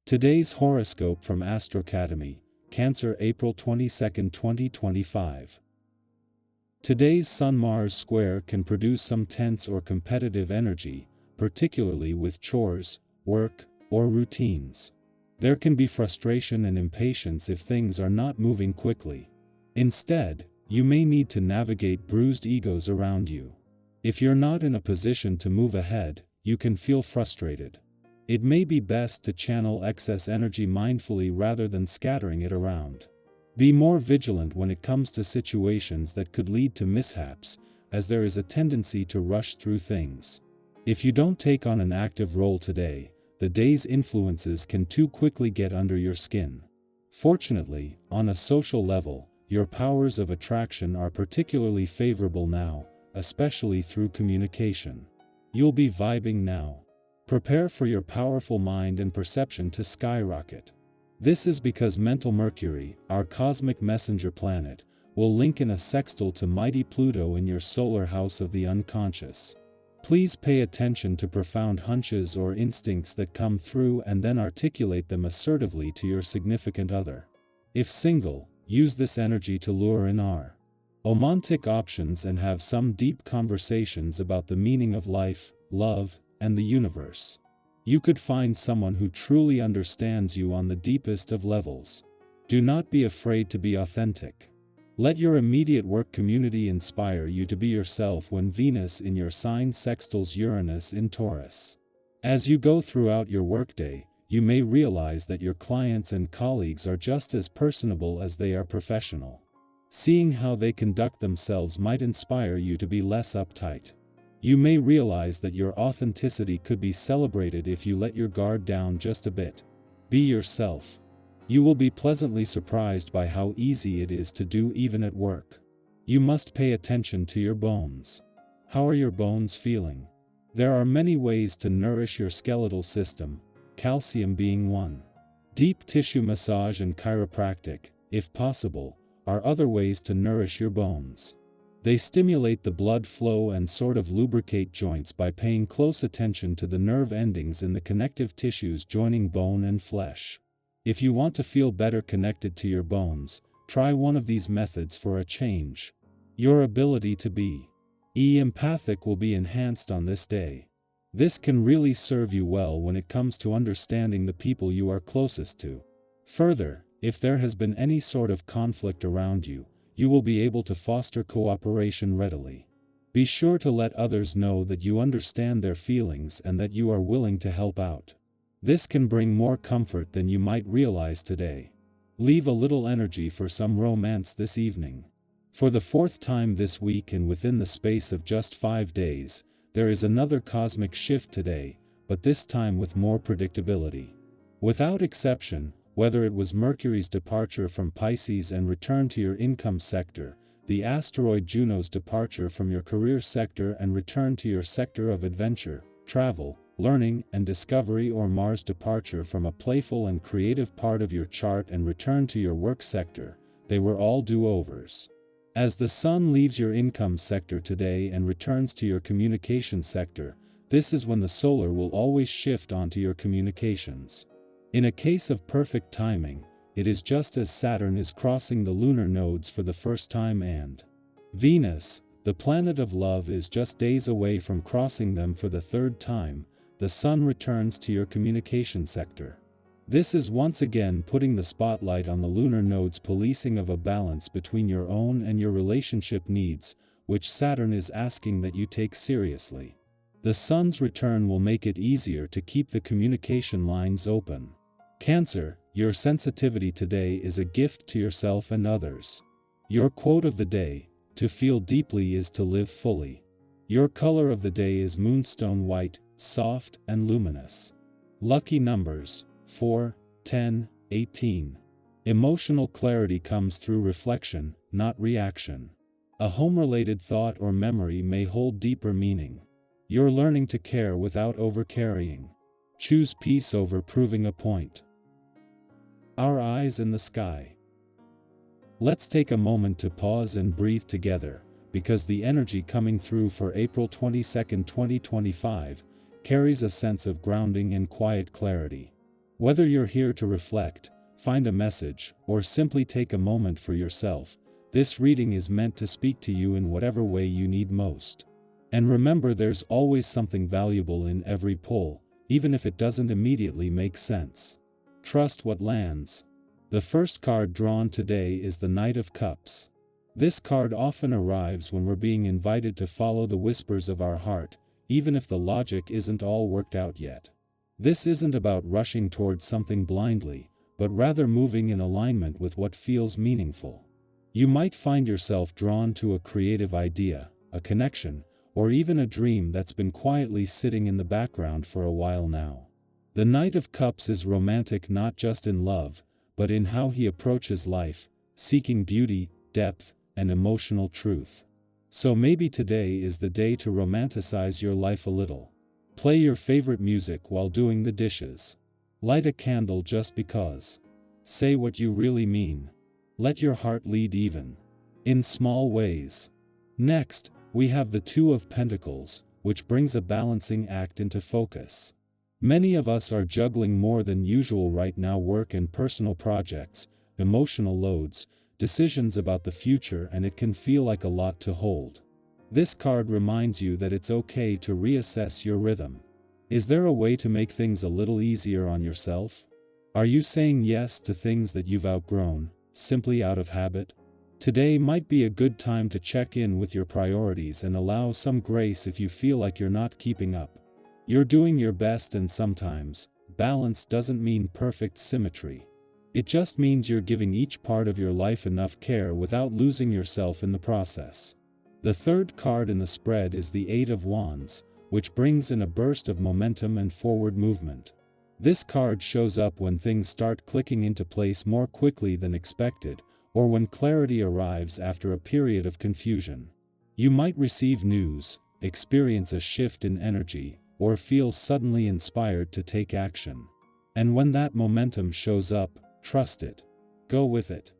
Today's horoscope from Astro Academy, Cancer, April 22, 2025. Today's Sun-Mars square can produce some tense or competitive energy, particularly with chores, work, or routines. There can be frustration and impatience if things are not moving quickly. Instead, you may need to navigate bruised egos around you. If you're not in a position to move ahead, you can feel frustrated. It may be best to channel excess energy mindfully rather than scattering it around. Be more vigilant when it comes to situations that could lead to mishaps, as there is a tendency to rush through things. If you don't take on an active role today, the day's influences can too quickly get under your skin. Fortunately, on a social level, your powers of attraction are particularly favorable now, especially through communication. You'll be vibing now. Prepare for your powerful mind and perception to skyrocket. This is because mental Mercury, our cosmic messenger planet, will link in a sextile to mighty Pluto in your solar house of the unconscious. Please pay attention to profound hunches or instincts that come through and then articulate them assertively to your significant other. If single, use this energy to lure in romantic options and have some deep conversations about the meaning of life, love, and the universe. You could find someone who truly understands you on the deepest of levels. Do not be afraid to be authentic. Let your immediate work community inspire you to be yourself when Venus in your sign sextiles Uranus in Taurus. As you go throughout your workday, you may realize that your clients and colleagues are just as personable as they are professional. Seeing how they conduct themselves might inspire you to be less uptight. You may realize that your authenticity could be celebrated if you let your guard down just a bit. Be yourself. You will be pleasantly surprised by how easy it is to do even at work. You must pay attention to your bones. How are your bones feeling? There are many ways to nourish your skeletal system, calcium being one. Deep tissue massage and chiropractic, if possible, are other ways to nourish your bones. They stimulate the blood flow and sort of lubricate joints by paying close attention to the nerve endings in the connective tissues joining bone and flesh. If you want to feel better connected to your bones, try one of these methods for a change. Your ability to be empathic will be enhanced on this day. This can really serve you well when it comes to understanding the people you are closest to. Further, if there has been any sort of conflict around you, you will be able to foster cooperation readily. Be sure to let others know that you understand their feelings and that you are willing to help out. This can bring more comfort than you might realize today. Leave a little energy for some romance this evening. For the fourth time this week and within the space of just 5 days, there is another cosmic shift today, but this time with more predictability. Without exception, whether it was Mercury's departure from Pisces and return to your income sector, the asteroid Juno's departure from your career sector and return to your sector of adventure, travel, learning, and discovery, or Mars' departure from a playful and creative part of your chart and return to your work sector, they were all do-overs. As the Sun leaves your income sector today and returns to your communication sector, this is when the solar will always shift onto your communications. In a case of perfect timing, it is just as Saturn is crossing the lunar nodes for the first time and Venus, the planet of love, is just days away from crossing them for the third time. The Sun returns to your communication sector. This is once again putting the spotlight on the lunar nodes' policing of a balance between your own and your relationship needs, which Saturn is asking that you take seriously. The Sun's return will make it easier to keep the communication lines open. Cancer, your sensitivity today is a gift to yourself and others. Your quote of the day, "To feel deeply is to live fully." Your color of the day is moonstone white, soft and luminous. Lucky numbers, 4, 10, 18. Emotional clarity comes through reflection, not reaction. A home-related thought or memory may hold deeper meaning. You're learning to care without overcarrying. Choose peace over proving a point. Our eyes in the sky. Let's take a moment to pause and breathe together, because the energy coming through for April 22, 2025, carries a sense of grounding and quiet clarity. Whether you're here to reflect, find a message, or simply take a moment for yourself, this reading is meant to speak to you in whatever way you need most. And remember, there's always something valuable in every pull, even if it doesn't immediately make sense. Trust what lands. The first card drawn today is the Knight of Cups. This card often arrives when we're being invited to follow the whispers of our heart, even if the logic isn't all worked out yet. This isn't about rushing towards something blindly, but rather moving in alignment with what feels meaningful. You might find yourself drawn to a creative idea, a connection, or even a dream that's been quietly sitting in the background for a while now. The Knight of Cups is romantic not just in love, but in how he approaches life, seeking beauty, depth, and emotional truth. So maybe today is the day to romanticize your life a little. Play your favorite music while doing the dishes. Light a candle just because. Say what you really mean. Let your heart lead even in small ways. Next, we have the Two of Pentacles, which brings a balancing act into focus. Many of us are juggling more than usual right now: work and personal projects, emotional loads, decisions about the future, and it can feel like a lot to hold. This card reminds you that it's okay to reassess your rhythm. Is there a way to make things a little easier on yourself? Are you saying yes to things that you've outgrown, simply out of habit? Today might be a good time to check in with your priorities and allow some grace if you feel like you're not keeping up. You're doing your best, and sometimes, balance doesn't mean perfect symmetry. It just means you're giving each part of your life enough care without losing yourself in the process. The third card in the spread is the Eight of Wands, which brings in a burst of momentum and forward movement. This card shows up when things start clicking into place more quickly than expected, or when clarity arrives after a period of confusion. You might receive news, experience a shift in energy, or feel suddenly inspired to take action. And when that momentum shows up, trust it. Go with it.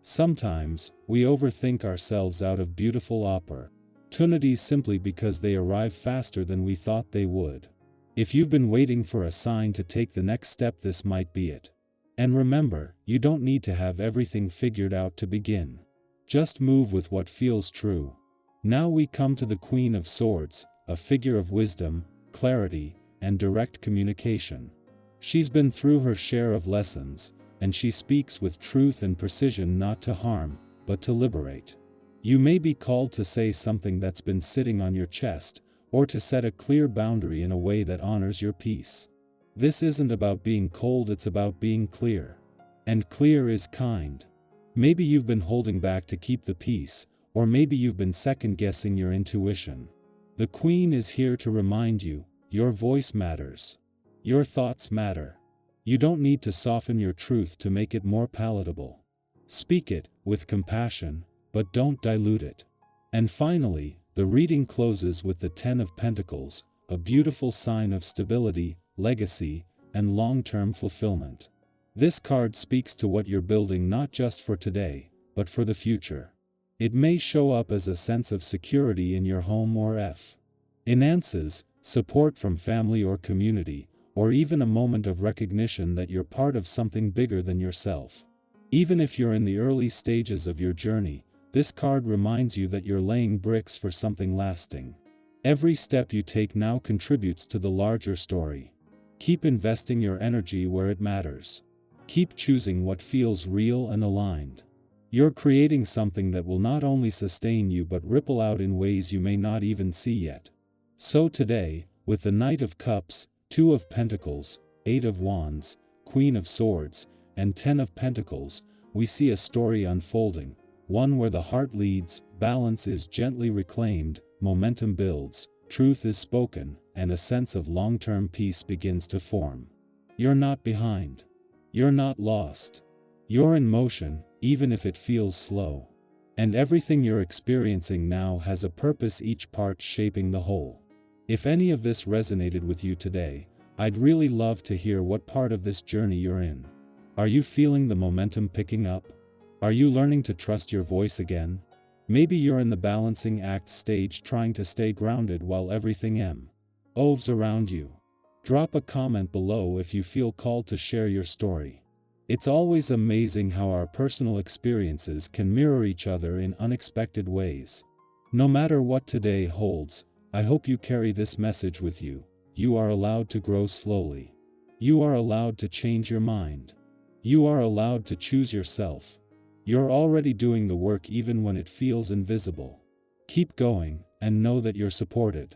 Sometimes, we overthink ourselves out of beautiful opportunities simply because they arrive faster than we thought they would. If you've been waiting for a sign to take the next step, this might be it. And remember, you don't need to have everything figured out to begin. Just move with what feels true. Now we come to the Queen of Swords, a figure of wisdom, clarity, and direct communication. She's been through her share of lessons, and she speaks with truth and precision, not to harm, but to liberate. You may be called to say something that's been sitting on your chest, or to set a clear boundary in a way that honors your peace. This isn't about being cold, it's about being clear. And clear is kind. Maybe you've been holding back to keep the peace, or maybe you've been second-guessing your intuition. The Queen is here to remind you, your voice matters. Your thoughts matter. You don't need to soften your truth to make it more palatable. Speak it with compassion, but don't dilute it. And finally, the reading closes with the Ten of Pentacles, a beautiful sign of stability, legacy, and long-term fulfillment. This card speaks to what you're building, not just for today, but for the future. It may show up as a sense of security in your home or finances, support from family or community, or even a moment of recognition that you're part of something bigger than yourself. Even if you're in the early stages of your journey, this card reminds you that you're laying bricks for something lasting. Every step you take now contributes to the larger story. Keep investing your energy where it matters. Keep choosing what feels real and aligned. You're creating something that will not only sustain you but ripple out in ways you may not even see yet. So today, with the Knight of Cups, Two of Pentacles, Eight of Wands, Queen of Swords, and Ten of Pentacles, we see a story unfolding, one where the heart leads, balance is gently reclaimed, momentum builds, truth is spoken, and a sense of long-term peace begins to form. You're not behind. You're not lost. You're in motion, even if it feels slow. And everything you're experiencing now has a purpose, each part shaping the whole. If any of this resonated with you today, I'd really love to hear what part of this journey you're in. Are you feeling the momentum picking up? Are you learning to trust your voice again? Maybe you're in the balancing act stage, trying to stay grounded while everything moves around you. Drop a comment below if you feel called to share your story. It's always amazing how our personal experiences can mirror each other in unexpected ways. No matter what today holds, I hope you carry this message with you. You are allowed to grow slowly. You are allowed to change your mind. You are allowed to choose yourself. You're already doing the work even when it feels invisible. Keep going, and know that you're supported.